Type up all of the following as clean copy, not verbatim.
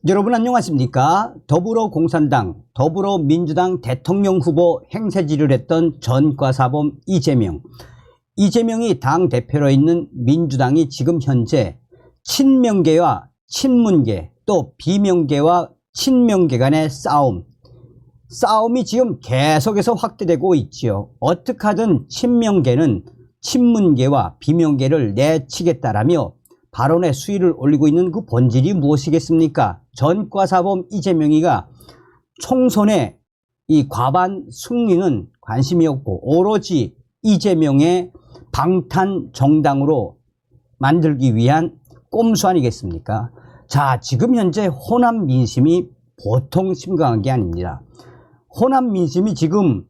여러분 안녕하십니까? 더불어공산당, 더불어민주당 대통령 후보 행세지를 했던 전과사범 이재명. 이재명이 당대표로 있는 민주당이 지금 현재 친명계와 친문계 또 비명계와 친명계 간의 싸움이 지금 계속해서 확대되고 있지요. 어떻게 하든 친명계는 친문계와 비명계를 내치겠다라며 발언의 수위를 올리고 있는 그 본질이 무엇이겠습니까? 전과사범 이재명이가 총선의 이 과반 승리는 관심이 없고 오로지 이재명의 방탄 정당으로 만들기 위한 꼼수 아니겠습니까? 자, 지금 현재 호남 민심이 보통 심각한 게 아닙니다. 호남 민심이 지금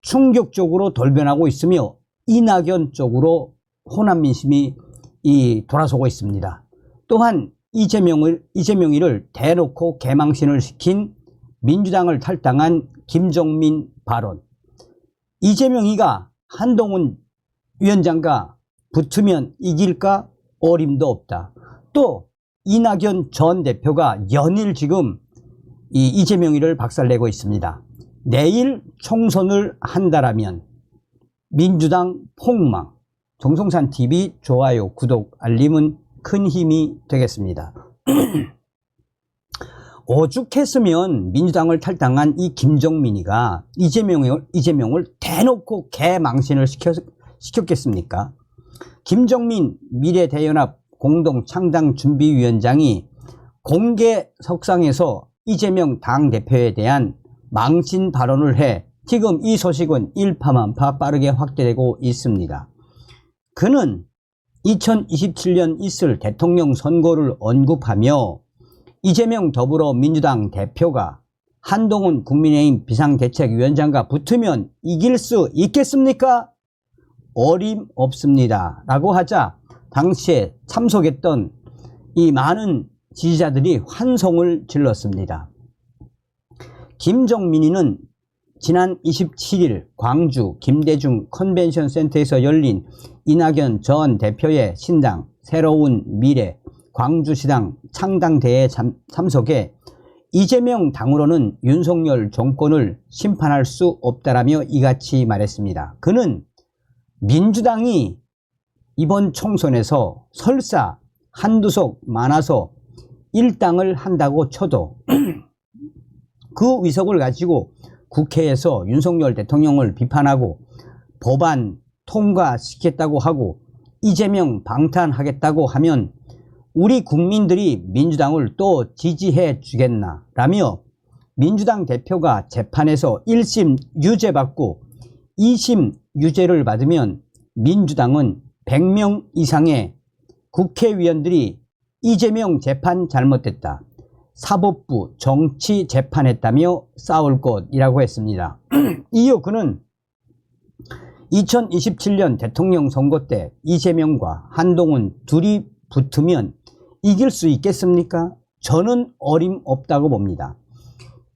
충격적으로 돌변하고 있으며 이낙연 쪽으로 호남 민심이 돌아서고 있습니다. 또한 이재명이를 대놓고 개망신을 시킨 민주당을 탈당한 김종민 발언. 이재명이가 한동훈 위원장과 붙으면 이길까? 어림도 없다. 또 이낙연 전 대표가 연일 지금 이재명이를 박살내고 있습니다. 내일 총선을 한다라면 민주당 폭망. 정성산TV 좋아요, 구독, 알림은 큰 힘이 되겠습니다. 오죽했으면 민주당을 탈당한 이 김종민이가 이재명을 대놓고 개망신을 시켰겠습니까? 김종민 미래대연합 공동창당준비위원장이 공개 석상에서 이재명 당대표에 대한 망신 발언을 해 지금 이 소식은 일파만파 빠르게 확대되고 있습니다. 그는 2027년 있을 대통령 선거를 언급하며 이재명 더불어민주당 대표가 한동훈 국민의힘 비상대책위원장과 붙으면 이길 수 있겠습니까? 어림없습니다. 라고 하자 당시에 참석했던 이 많은 지지자들이 환송을 질렀습니다. 김종민이는 지난 27일 광주 김대중 컨벤션 센터에서 열린 이낙연 전 대표의 신당 새로운 미래 광주시당 창당대회에 참석해 이재명 당으로는 윤석열 정권을 심판할 수 없다라며 이같이 말했습니다. 그는 민주당이 이번 총선에서 설사 한두석 많아서 일당을 한다고 쳐도 그 위석을 가지고 국회에서 윤석열 대통령을 비판하고 법안 통과시켰다고 하고 이재명 방탄하겠다고 하면 우리 국민들이 민주당을 또 지지해 주겠나 라며 민주당 대표가 재판에서 1심 유죄받고 2심 유죄를 받으면 민주당은 100명 이상의 국회의원들이 이재명 재판 잘못됐다, 사법부 정치 재판했다며 싸울 것이라고 했습니다. 이후 그는 2027년 대통령 선거 때 이재명과 한동훈 둘이 붙으면 이길 수 있겠습니까? 저는 어림없다고 봅니다.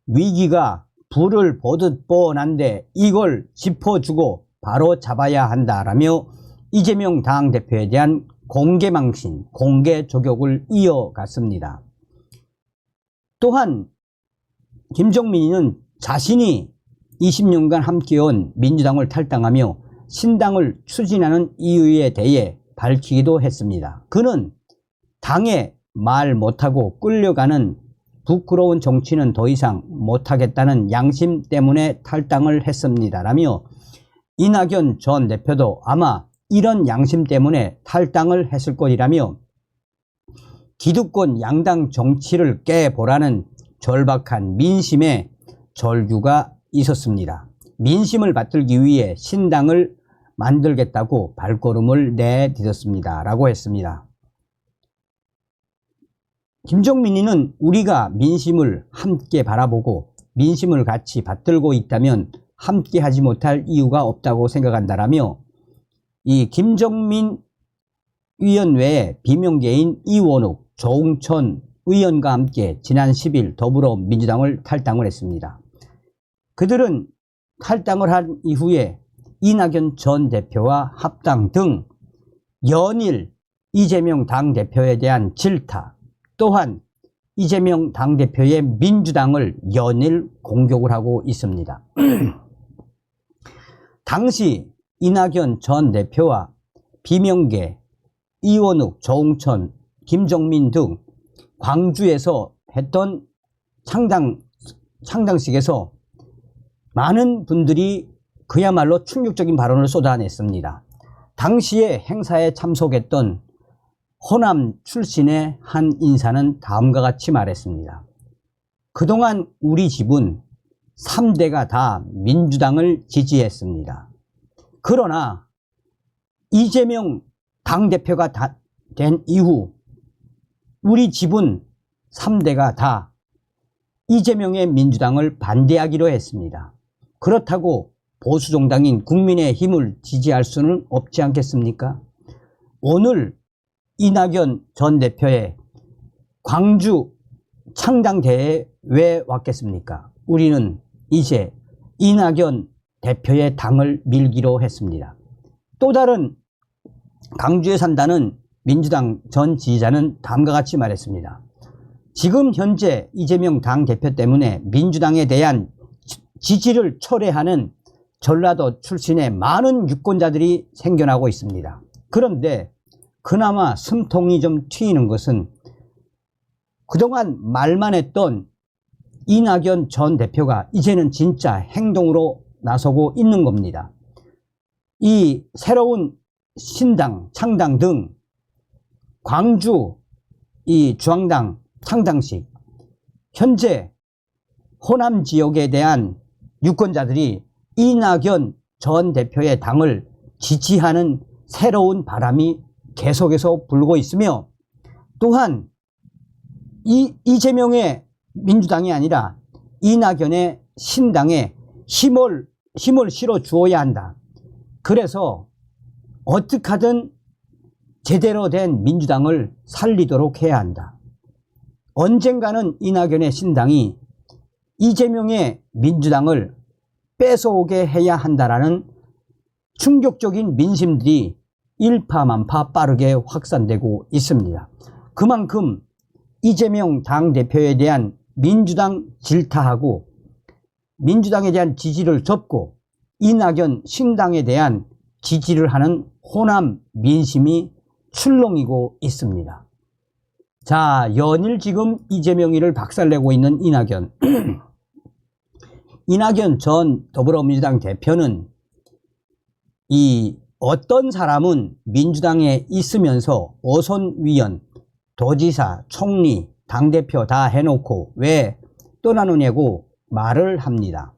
위기가 불을 보듯 뻔한데 이걸 짚어주고 바로 잡아야 한다라며 이재명 당대표에 대한 공개망신, 공개 저격을 이어갔습니다. 또한 김종민은 자신이 20년간 함께온 민주당을 탈당하며 신당을 추진하는 이유에 대해 밝히기도 했습니다. 그는 당에 말 못하고 끌려가는 부끄러운 정치는 더 이상 못하겠다는 양심 때문에 탈당을 했습니다 라며 이낙연 전 대표도 아마 이런 양심 때문에 탈당을 했을 것이라며 기득권 양당 정치를 깨보라는 절박한 민심의 절규가 있었습니다. 민심을 받들기 위해 신당을 만들겠다고 발걸음을 내딛었습니다 라고 했습니다. 김종민이는 우리가 민심을 함께 바라보고 민심을 같이 받들고 있다면 함께 하지 못할 이유가 없다고 생각한다라며 이 김종민 의원 외에 비명계인 이원욱, 조응천 의원과 함께 지난 10일 더불어민주당을 탈당을 했습니다. 그들은 탈당을 한 이후에 이낙연 전 대표와 합당 등 연일 이재명 당대표에 대한 질타, 또한 이재명 당대표의 민주당을 연일 공격을 하고 있습니다. 당시 이낙연 전 대표와 비명계, 이원욱, 조홍천, 김종민 등 광주에서 했던 창당식에서 많은 분들이 그야말로 충격적인 발언을 쏟아냈습니다. 당시에 행사에 참석했던 호남 출신의 한 인사는 다음과 같이 말했습니다. 그동안 우리 집은 3대가 다 민주당을 지지했습니다. 그러나 이재명 당대표가 된 이후 우리 집은 3대가 다 이재명의 민주당을 반대하기로 했습니다. 그렇다고 보수정당인 국민의힘을 지지할 수는 없지 않겠습니까? 오늘 이낙연 전 대표의 광주 창당대회에 왜 왔겠습니까? 우리는 이제 이낙연 대표의 당을 밀기로 했습니다. 또 다른 광주에 산다는 민주당 전 지지자는 다음과 같이 말했습니다. 지금 현재 이재명 당대표 때문에 민주당에 대한 지지를 철회하는 전라도 출신의 많은 유권자들이 생겨나고 있습니다. 그런데 그나마 숨통이 좀 트이는 것은 그동안 말만 했던 이낙연 전 대표가 이제는 진짜 행동으로 나서고 있는 겁니다. 이 새로운 신당, 창당 등 광주 이 중앙당 창당식, 현재 호남 지역에 대한 유권자들이 이낙연 전 대표의 당을 지지하는 새로운 바람이 계속해서 불고 있으며, 또한 이재명의 민주당이 아니라 이낙연의 신당에 힘을 실어 주어야 한다. 그래서 어떻게 하든 제대로 된 민주당을 살리도록 해야 한다. 언젠가는 이낙연의 신당이 이재명의 민주당을 뺏어오게 해야 한다라는 충격적인 민심들이 일파만파 빠르게 확산되고 있습니다. 그만큼 이재명 당대표에 대한 민주당 질타하고 민주당에 대한 지지를 접고 이낙연 신당에 대한 지지를 하는 호남 민심이 출렁이고 있습니다. 자, 연일 지금 이재명이를 박살내고 있는 이낙연. 이낙연 전 더불어민주당 대표는 이 어떤 사람은 민주당에 있으면서 오선위원, 도지사, 총리, 당대표 다 해놓고 왜 떠나느냐고 말을 합니다.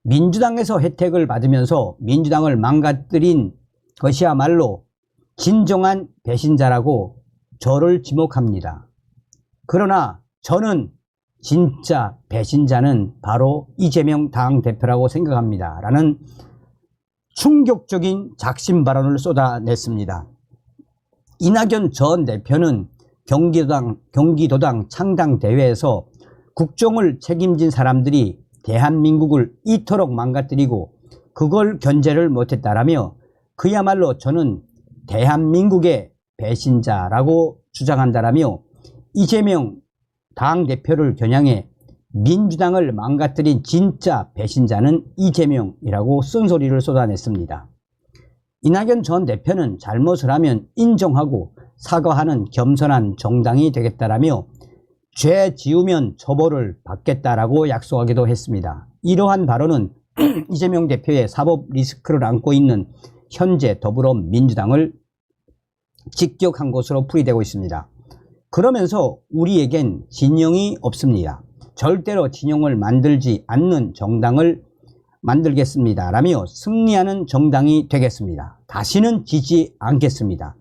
민주당에서 혜택을 받으면서 민주당을 망가뜨린 것이야말로 진정한 배신자라고 저를 지목합니다. 그러나 저는 진짜 배신자는 바로 이재명 당대표라고 생각합니다. 라는 충격적인 작심 발언을 쏟아냈습니다. 이낙연 전 대표는 경기도당 창당대회에서 국정을 책임진 사람들이 대한민국을 이토록 망가뜨리고 그걸 견제를 못했다라며 그야말로 저는 대한민국의 배신자라고 주장한다라며 이재명 당대표를 겨냥해 민주당을 망가뜨린 진짜 배신자는 이재명이라고 쓴소리를 쏟아냈습니다. 이낙연 전 대표는 잘못을 하면 인정하고 사과하는 겸손한 정당이 되겠다라며 죄 지으면 처벌을 받겠다라고 약속하기도 했습니다. 이러한 발언은 이재명 대표의 사법 리스크를 안고 있는 현재 더불어민주당을 직격한 것으로 풀이되고 있습니다. 그러면서 우리에겐 진영이 없습니다. 절대로 진영을 만들지 않는 정당을 만들겠습니다. 라며 승리하는 정당이 되겠습니다. 다시는 지지 않겠습니다.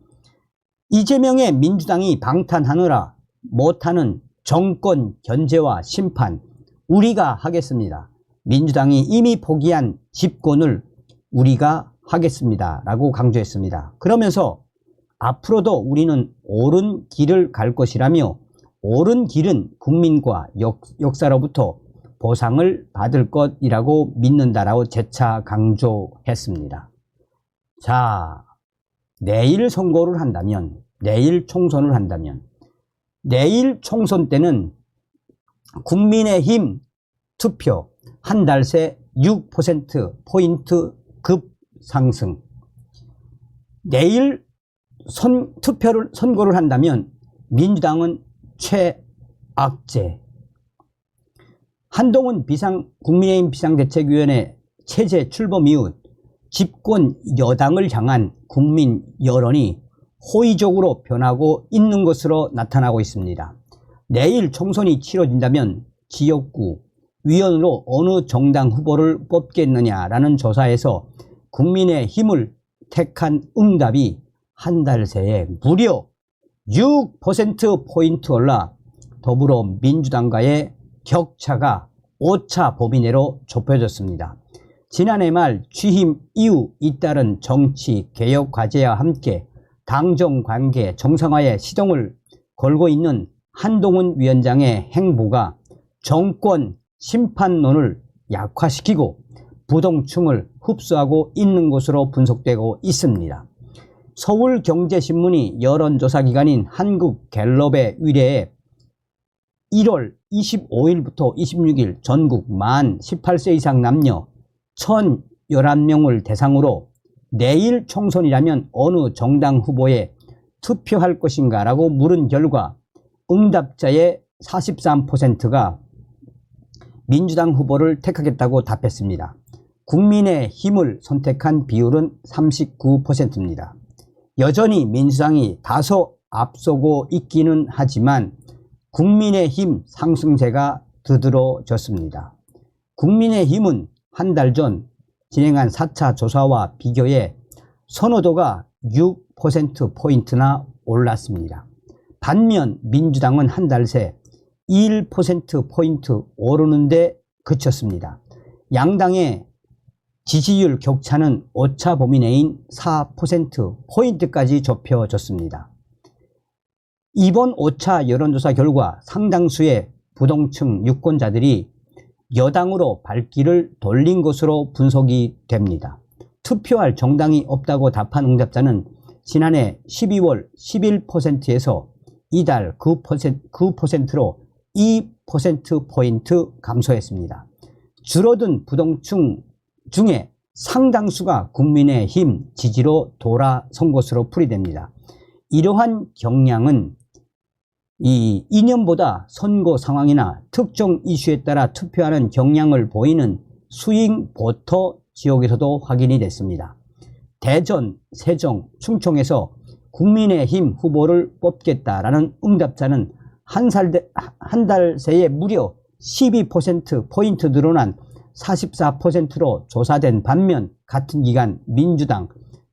이재명의 민주당이 방탄하느라 못하는 정권 견제와 심판 우리가 하겠습니다. 민주당이 이미 포기한 집권을 우리가 하겠습니다. 라고 강조했습니다. 그러면서 앞으로도 우리는 옳은 길을 갈 것이라며 옳은 길은 국민과 역사로부터 보상을 받을 것이라고 믿는다라고 재차 강조했습니다. 자, 내일 선거를 한다면, 내일 총선을 한다면, 내일 총선 때는 국민의힘 투표 한 달 새 6%포인트 급상승. 내일 선거를 한다면 민주당은 최악제. 한동훈 국민의힘 비상대책위원회 체제 출범 이후 집권 여당을 향한 국민 여론이 호의적으로 변하고 있는 것으로 나타나고 있습니다. 내일 총선이 치러진다면 지역구 위원으로 어느 정당 후보를 뽑겠느냐라는 조사에서 국민의힘을 택한 응답이 한 달 새에 무려 6%포인트 올라 더불어민주당과의 격차가 오차 범위 내로 좁혀졌습니다. 지난해 말 취임 이후 잇따른 정치 개혁 과제와 함께 당정 관계 정상화에 시동을 걸고 있는 한동훈 위원장의 행보가 정권 심판론을 약화시키고 부동층을 흡수하고 있는 것으로 분석되고 있습니다. 서울경제신문이 여론조사기관인 한국갤럽에 의뢰해 1월 25일부터 26일 전국 만 18세 이상 남녀 1,011명을 대상으로 내일 총선이라면 어느 정당 후보에 투표할 것인가 라고 물은 결과 응답자의 43%가 민주당 후보를 택하겠다고 답했습니다. 국민의힘을 선택한 비율은 39%입니다. 여전히 민주당이 다소 앞서고 있기는 하지만 국민의힘 상승세가 두드러졌습니다. 국민의힘은 한 달 전 진행한 4차 조사와 비교해 선호도가 6%포인트나 올랐습니다. 반면 민주당은 한 달 새 1%포인트 오르는 데 그쳤습니다. 양당의 지지율 격차는 오차 범위 내인 4%포인트까지 좁혀졌습니다. 이번 5차 여론조사 결과 상당수의 부동층 유권자들이 여당으로 발길을 돌린 것으로 분석이 됩니다. 투표할 정당이 없다고 답한 응답자는 지난해 12월 11%에서 이달 9%로 2%포인트 감소했습니다. 줄어든 부동층 중에 상당수가 국민의힘 지지로 돌아선 것으로 풀이됩니다. 이러한 경향은 이념보다 선거 상황이나 특정 이슈에 따라 투표하는 경향을 보이는 스윙 보터 지역에서도 확인이 됐습니다. 대전, 세종, 충청에서 국민의힘 후보를 뽑겠다라는 응답자는 한 달 새에 무려 12%포인트 늘어난 44%로 조사된 반면 같은 기간 민주당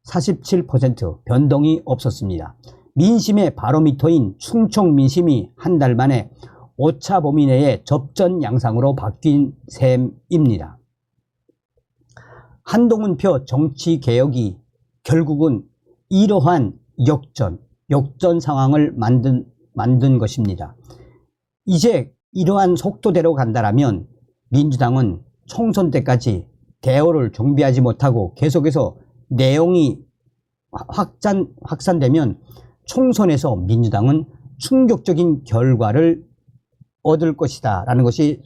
47% 변동이 없었습니다. 민심의 바로미터인 충청 민심이 한 달 만에 오차 범위 내의 접전 양상으로 바뀐 셈입니다. 한동훈표 정치개혁이 결국은 이러한 역전 상황을 만든 것입니다. 이제 이러한 속도대로 간다라면 민주당은 총선 때까지 대오를 정비하지 못하고 계속해서 내용이 확산되면 총선에서 민주당은 충격적인 결과를 얻을 것이다 라는 것이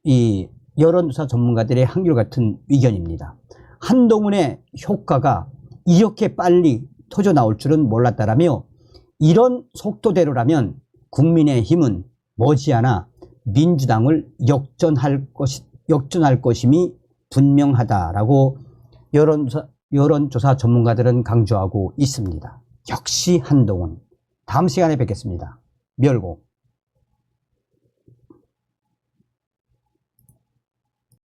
이 여론조사 전문가들의 한결같은 의견입니다. 한동훈의 효과가 이렇게 빨리 터져 나올 줄은 몰랐다라며 이런 속도대로라면 국민의힘은 머지않아 민주당을 역전할 것임이 분명하다라고 여론조사 전문가들은 강조하고 있습니다. 역시 한동훈. 다음 시간에 뵙겠습니다. 멸공.